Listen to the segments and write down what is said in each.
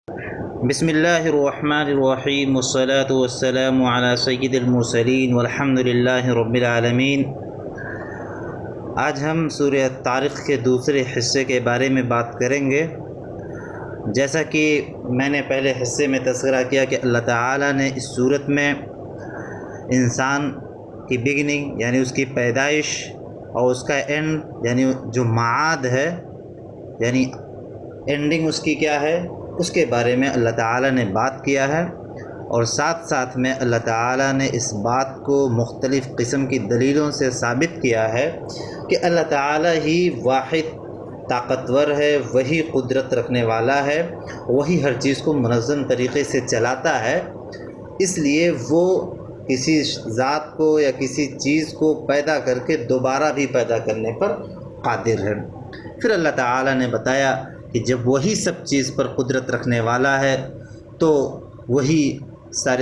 بسم اللہ الرحمن الرحیم والصلاة والسلام علی سید المرسلین والحمد للہ رب العالمین۔ آج ہم سورہ طارق کے دوسرے حصے کے بارے میں بات کریں گے۔ جیسا کہ میں نے پہلے حصے میں تذکرہ کیا کہ اللہ تعالیٰ نے اس صورت میں انسان کی بگننگ یعنی اس کی پیدائش اور اس کا اینڈ یعنی جو معاد ہے یعنی اینڈنگ اس کی کیا ہے اس کے بارے میں اللہ تعالیٰ نے بات کیا ہے، اور ساتھ ساتھ میں اللہ تعالیٰ نے اس بات کو مختلف قسم کی دلیلوں سے ثابت کیا ہے کہ اللہ تعالیٰ ہی واحد طاقتور ہے، وہی قدرت رکھنے والا ہے، وہی ہر چیز کو منظم طریقے سے چلاتا ہے۔ اس لیے وہ کسی ذات کو یا کسی چیز کو پیدا کر کے دوبارہ بھی پیدا کرنے پر قادر ہے۔ پھر اللہ تعالیٰ نے بتایا کہ جب وہی سب چیز پر قدرت رکھنے والا ہے تو وہی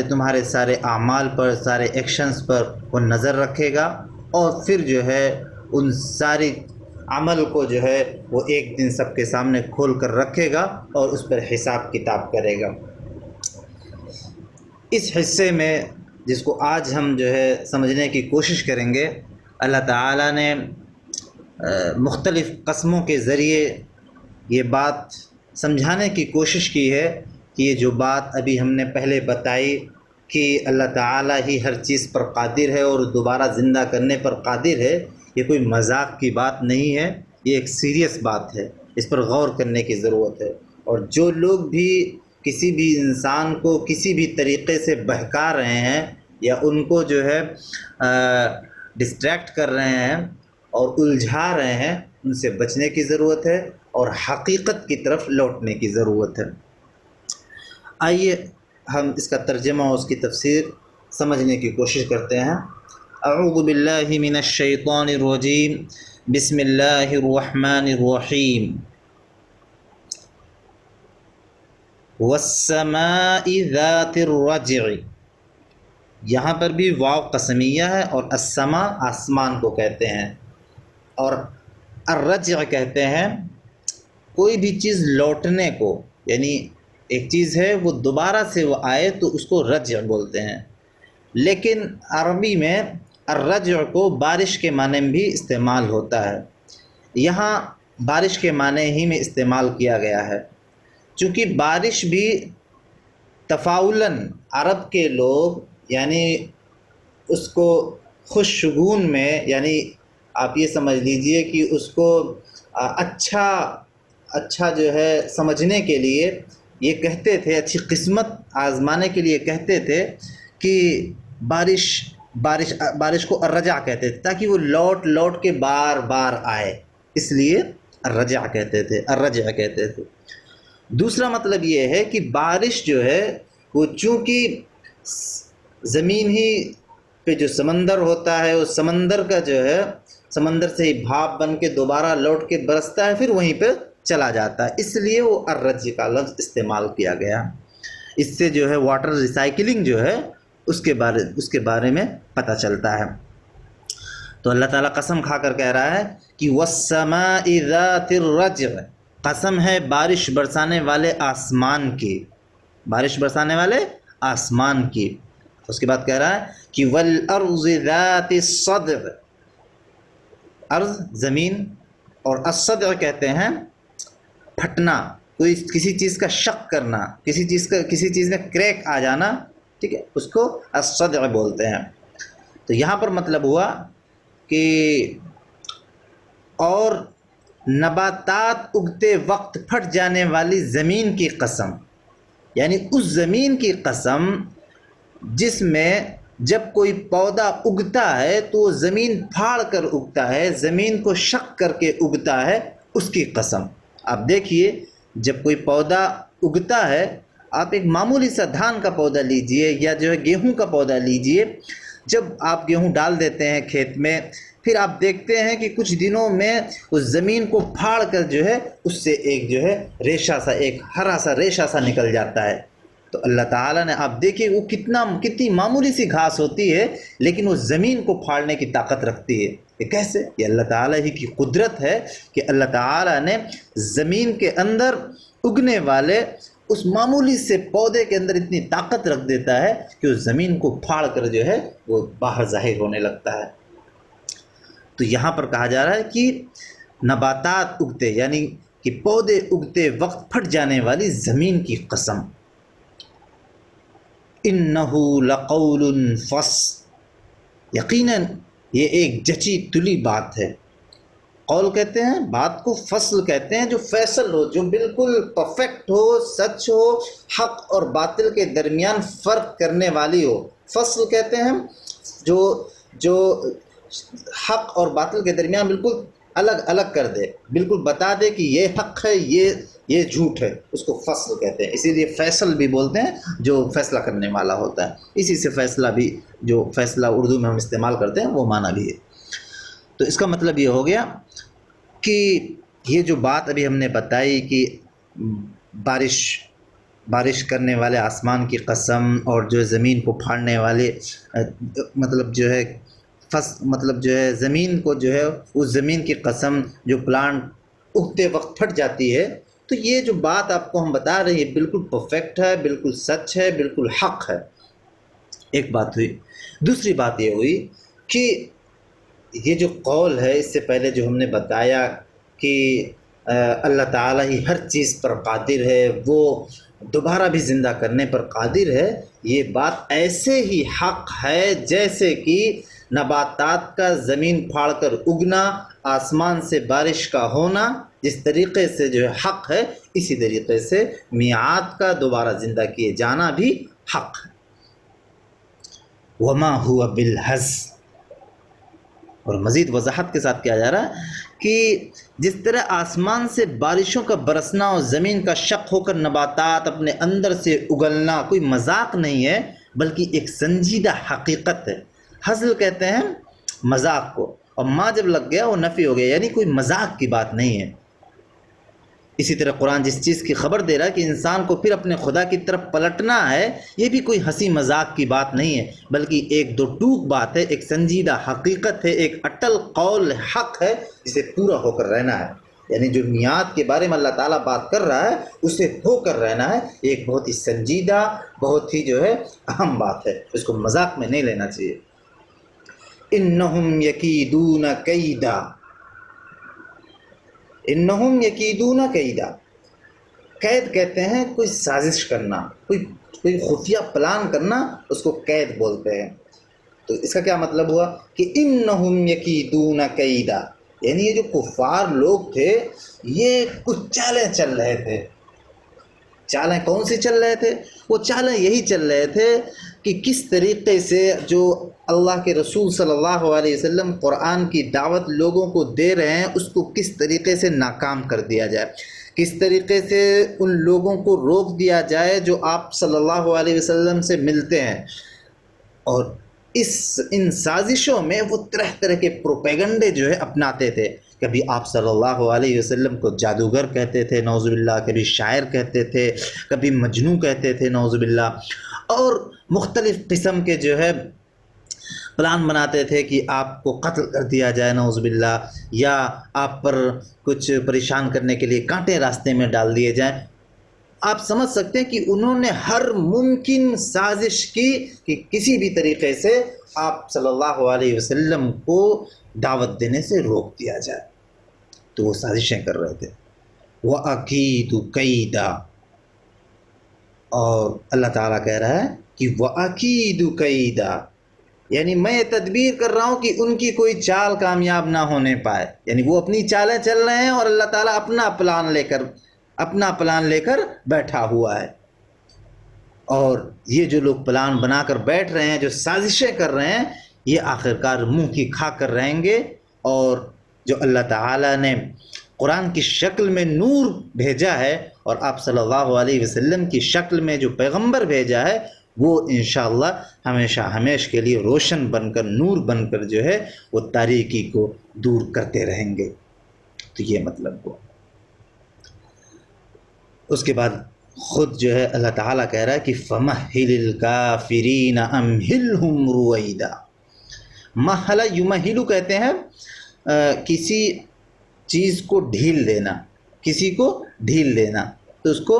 تمہارے سارے اعمال پر، سارے ایکشنز پر وہ نظر رکھے گا، اور پھر جو ہے ان ساری عمل کو جو ہے وہ ایک دن سب کے سامنے کھول کر رکھے گا اور اس پر حساب کتاب کرے گا۔ اس حصے میں جس کو آج ہم جو ہے سمجھنے کی کوشش کریں گے، اللہ تعالیٰ نے مختلف قسموں کے ذریعے یہ بات سمجھانے کی کوشش کی ہے کہ یہ جو بات ابھی ہم نے پہلے بتائی کہ اللہ تعالیٰ ہی ہر چیز پر قادر ہے اور دوبارہ زندہ کرنے پر قادر ہے، یہ کوئی مذاق کی بات نہیں ہے، یہ ایک سیریس بات ہے، اس پر غور کرنے کی ضرورت ہے۔ اور جو لوگ بھی کسی بھی انسان کو کسی بھی طریقے سے بہکا رہے ہیں یا ان کو جو ہے ڈسٹریکٹ کر رہے ہیں اور الجھا رہے ہیں، ان سے بچنے کی ضرورت ہے اور حقیقت کی طرف لوٹنے کی ضرورت ہے۔ آئیے ہم اس کا ترجمہ اور اس کی تفسیر سمجھنے کی کوشش کرتے ہیں۔ اعوذ باللہ من الشیطان الرجیم، بسم اللہ الرحمن الرحیم۔ والسماء ذات الرجع، یہاں پر بھی واو قسمیہ ہے، اور السماء آسمان کو کہتے ہیں، اور الرجع کہتے ہیں کوئی بھی چیز لوٹنے کو، یعنی ایک چیز ہے وہ دوبارہ سے وہ آئے تو اس کو رجع بولتے ہیں۔ لیکن عربی میں الرجع کو بارش کے معنی میں بھی استعمال ہوتا ہے، یہاں بارش کے معنی ہی میں استعمال کیا گیا ہے، چونکہ بارش بھی تفاعلاً عرب کے لوگ یعنی اس کو خوش شگون میں، یعنی آپ یہ سمجھ لیجئے کہ اس کو اچھا جو ہے سمجھنے کے لیے یہ کہتے تھے، اچھی قسمت آزمانے کے لیے کہتے تھے کہ بارش کو الرجع کہتے تھے، تاکہ وہ لوٹ کے بار بار آئے، اس لیے الرجع کہتے تھے۔ دوسرا مطلب یہ ہے کہ بارش جو ہے وہ چونکہ زمین ہی پہ جو سمندر ہوتا ہے، اس سمندر کا جو ہے سمندر سے ہی بھاپ بن کے دوبارہ لوٹ کے برستا ہے، پھر وہیں پہ چلا جاتا ہے، اس لیے وہ الرجع کا لفظ استعمال کیا گیا۔ اس سے جو ہے واٹر ریسائکلنگ جو ہے اس کے بارے میں پتہ چلتا ہے۔ تو اللہ تعالیٰ قسم کھا کر کہہ رہا ہے کہ والسماء ذات الرجع، قسم ہے بارش برسانے والے آسمان کی، بارش برسانے والے آسمان کی۔ اس کے بعد کہہ رہا ہے کہ والارض ذات الصدع، ارض زمین، اور الصدع کہتے ہیں پھٹنا، کسی چیز کا شق کرنا، کسی چیز میں کریک آ جانا، ٹھیک ہے، اس کو الصدع بولتے ہیں۔ تو یہاں پر مطلب ہوا کہ اور نباتات اگتے وقت پھٹ جانے والی زمین کی قسم، یعنی اس زمین کی قسم جس میں جب کوئی پودا اگتا ہے تو وہ زمین پھاڑ کر اگتا ہے، زمین کو شق کر کے اگتا ہے، اس کی قسم۔ آپ دیکھیے جب کوئی پودا اگتا ہے، آپ ایک معمولی سا دھان کا پودا لیجئے یا جو ہے گیہوں کا پودا لیجئے، جب آپ گیہوں ڈال دیتے ہیں کھیت میں، پھر آپ دیکھتے ہیں کہ کچھ دنوں میں اس زمین کو پھاڑ کر جو ہے اس سے ایک جو ہے ریشہ سا، ایک ہرا سا ریشہ سا نکل جاتا ہے۔ تو اللہ تعالیٰ نے، آپ دیکھیے وہ کتنی معمولی سی گھاس ہوتی ہے لیکن وہ زمین کو پھاڑنے کی طاقت رکھتی ہے۔ یہ کیسے؟ یہ اللہ تعالیٰ ہی کی قدرت ہے کہ اللہ تعالیٰ نے زمین کے اندر اگنے والے اس معمولی سے پودے کے اندر اتنی طاقت رکھ دیتا ہے کہ اس زمین کو پھاڑ کر جو ہے وہ باہر ظاہر ہونے لگتا ہے۔ تو یہاں پر کہا جا رہا ہے کہ نباتات اگتے یعنی کہ پودے اگتے وقت پھٹ جانے والی زمین کی قسم، انہ لقول فصل، یقیناً یہ ایک جچی تلی بات ہے۔ قول کہتے ہیں بات کو، فصل کہتے ہیں جو فیصل ہو، جو بالکل پرفیکٹ ہو، سچ ہو، حق اور باطل کے درمیان فرق کرنے والی ہو۔ فصل کہتے ہیں جو حق اور باطل کے درمیان بالکل الگ الگ کر دے، بالکل بتا دے کہ یہ حق ہے، یہ جھوٹ ہے، اس کو فصل کہتے ہیں۔ اسی لیے فیصل بھی بولتے ہیں جو فیصلہ کرنے والا ہوتا ہے، اسی سے فیصلہ بھی، جو فیصلہ اردو میں ہم استعمال کرتے ہیں وہ معنی بھی ہے۔ تو اس کا مطلب یہ ہو گیا کہ یہ جو بات ابھی ہم نے بتائی کہ بارش کرنے والے آسمان کی قسم، اور جو زمین کو پھاڑنے والے مطلب جو ہے مطلب جو ہے زمین کو جو ہے اس زمین کی قسم جو پلانٹ اگتے وقت پھٹ جاتی ہے، تو یہ جو بات آپ کو ہم بتا رہے ہیں بالکل پرفیکٹ ہے، بالکل سچ ہے، بالکل حق ہے۔ ایک بات ہوئی۔ دوسری بات یہ ہوئی کہ یہ جو قول ہے، اس سے پہلے جو ہم نے بتایا کہ اللہ تعالیٰ ہی ہر چیز پر قادر ہے، وہ دوبارہ بھی زندہ کرنے پر قادر ہے، یہ بات ایسے ہی حق ہے جیسے کہ نباتات کا زمین پھاڑ کر اگنا، آسمان سے بارش کا ہونا جس طریقے سے جو ہے حق ہے، اسی طریقے سے میعاد کا دوبارہ زندہ کیے جانا بھی حق ہے۔ وما ہوا بالہزل، اور مزید وضاحت کے ساتھ کیا جا رہا ہے کہ جس طرح آسمان سے بارشوں کا برسنا اور زمین کا شق ہو کر نباتات اپنے اندر سے اگلنا کوئی مذاق نہیں ہے بلکہ ایک سنجیدہ حقیقت ہے۔ ہزل کہتے ہیں مذاق کو، اور ماں جب لگ گیا وہ نفی ہو گیا، یعنی کوئی مذاق کی بات نہیں ہے۔ اسی طرح قرآن جس چیز کی خبر دے رہا ہے کہ انسان کو پھر اپنے خدا کی طرف پلٹنا ہے، یہ بھی کوئی ہنسی مذاق کی بات نہیں ہے بلکہ ایک دو ٹوک بات ہے، ایک سنجیدہ حقیقت ہے، ایک اٹل قول حق ہے جسے پورا ہو کر رہنا ہے۔ یعنی جو میعاد کے بارے میں اللہ تعالیٰ بات کر رہا ہے اسے ہو کر رہنا ہے، ایک بہت ہی سنجیدہ، بہت ہی جو ہے اہم بات ہے، اس کو مذاق میں نہیں لینا چاہیے۔ انہم یکیدون کیدا، انہم یکیدون کیدا، قید کہتے ہیں کوئی سازش کرنا، کوئی خفیہ پلان کرنا، اس کو قید بولتے ہیں۔ تو اس کا کیا مطلب ہوا کہ انہم یکیدون کیدا، یعنی یہ جو کفار لوگ تھے یہ کچھ چالیں چل رہے تھے۔ چالیں کون سی چل رہے تھے؟ وہ چالیں یہی چل رہے تھے کہ کس طریقے سے جو اللہ کے رسول صلی اللہ علیہ وسلم قرآن کی دعوت لوگوں کو دے رہے ہیں اس کو کس طریقے سے ناکام کر دیا جائے، کس طریقے سے ان لوگوں کو روک دیا جائے جو آپ صلی اللہ علیہ وسلم سے ملتے ہیں۔ اور ان سازشوں میں وہ طرح طرح کے پروپیگنڈے جو ہے اپناتے تھے۔ کبھی آپ صلی اللہ علیہ وسلم کو جادوگر کہتے تھے نعوذ باللہ، کبھی شاعر کہتے تھے، کبھی مجنوں کہتے تھے نعوذ باللہ، اور مختلف قسم کے جو ہے پلان بناتے تھے کہ آپ کو قتل کر دیا جائے نعوذ باللہ، یا آپ پر کچھ پریشان کرنے کے لیے کانٹے راستے میں ڈال دیے جائیں۔ آپ سمجھ سکتے ہیں کہ انہوں نے ہر ممکن سازش کی کہ کسی بھی طریقے سے آپ صلی اللہ علیہ وسلم کو دعوت دینے سے روک دیا جائے، تو وہ سازشیں کر رہے تھے۔ وَأَكِيدُ كَيْدًا، اور اللہ تعالیٰ کہہ رہا ہے کہ وَأَكِيدُ كَيْدًا، یعنی میں یہ تدبیر کر رہا ہوں کہ ان کی کوئی چال کامیاب نہ ہونے پائے، یعنی وہ اپنی چالیں چل رہے ہیں اور اللہ تعالیٰ اپنا پلان لے کر بیٹھا ہوا ہے۔ اور یہ جو لوگ پلان بنا کر بیٹھ رہے ہیں، جو سازشیں کر رہے ہیں، یہ آخرکار منہ کی کھا کر رہیں گے، اور جو اللہ تعالیٰ نے قرآن کی شکل میں نور بھیجا ہے اور آپ صلی اللہ علیہ وسلم کی شکل میں جو پیغمبر بھیجا ہے، وہ انشاءاللہ ہمیشہ ہمیش کے لیے روشن بن کر، نور بن کر جو ہے وہ تاریکی کو دور کرتے رہیں گے۔ تو یہ مطلب ہوا۔ اس کے بعد خود جو ہے اللہ تعالیٰ کہہ رہا ہے کہ فَمَهِّلِ الْكَافِرِينَ أَمْهِلْهُمْ رُوَيْدًا۔ مَحَلَ یمہلو کہتے ہیں کسی چیز کو ڈھیل دینا، کسی کو ڈھیل دینا، تو اس کو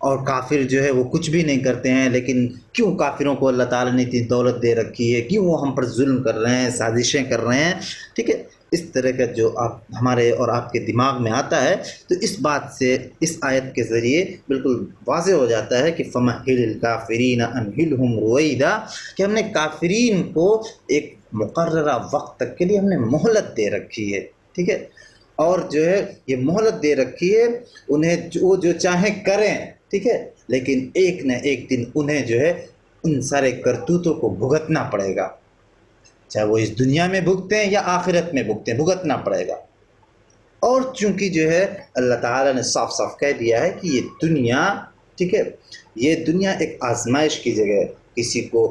اور کافر جو ہے وہ کچھ بھی نہیں کرتے ہیں، لیکن کیوں کافروں کو اللہ تعالیٰ نے اتنی دولت دے رکھی ہے، کیوں وہ ہم پر ظلم کر رہے ہیں، سازشیں کر رہے ہیں، ٹھیک ہے؟ اس طرح کا جو آپ ہمارے اور آپ کے دماغ میں آتا ہے، تو اس بات سے اس آیت کے ذریعے بالکل واضح ہو جاتا ہے کہ فَمَهِّلِ الْكَافِرِينَ أَمْهِلْهُمْ رُوَيْدًا، کہ ہم نے کافرین کو ایک مقررہ وقت تک کے لیے ہم نے مہلت دے رکھی ہے، ٹھیک ہے؟ اور جو ہے یہ مہلت دے رکھی ہے، انہیں وہ جو چاہیں کریں، ٹھیک ہے، لیکن ایک نہ ایک دن انہیں جو ہے ان سارے کرتوتوں کو بھگتنا پڑے گا، چاہے وہ اس دنیا میں بھگتیں یا آخرت میں بھگتیں، بھگتنا پڑے گا۔ اور چونکہ جو ہے اللہ تعالیٰ نے صاف صاف کہہ دیا ہے کہ یہ دنیا، ٹھیک ہے، یہ دنیا ایک آزمائش کی جگہ ہے، کسی کو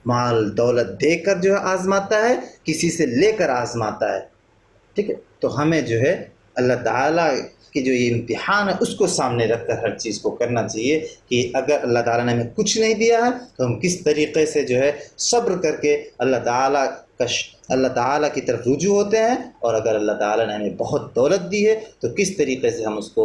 مال دولت دے کر جو ہے آزماتا ہے، کسی سے لے کر آزماتا ہے، ٹھیک ہے؟ تو ہمیں جو ہے اللہ تعالیٰ کی جو یہ امتحان ہے اس کو سامنے رکھ کر ہر چیز کو کرنا چاہیے کہ اگر اللہ تعالیٰ نے ہمیں کچھ نہیں دیا ہے تو ہم کس طریقے سے جو ہے صبر کر کے اللہ تعالیٰ کی طرف رجوع ہوتے ہیں، اور اگر اللہ تعالیٰ نے ہمیں بہت دولت دی ہے تو کس طریقے سے ہم اس کو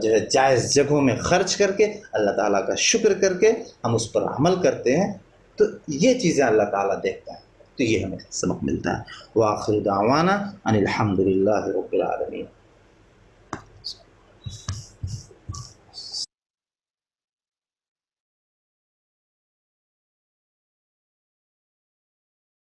جو ہے جائز جگہوں میں خرچ کر کے اللہ تعالیٰ کا شکر کر کے ہم اس پر عمل کرتے ہیں، تو یہ چیزیں اللہ تعالیٰ دیکھتا ہے، تو یہ ہمیں سبق ملتا ہے۔ وآخر دعوانا ان الحمد للہ رب العالمین۔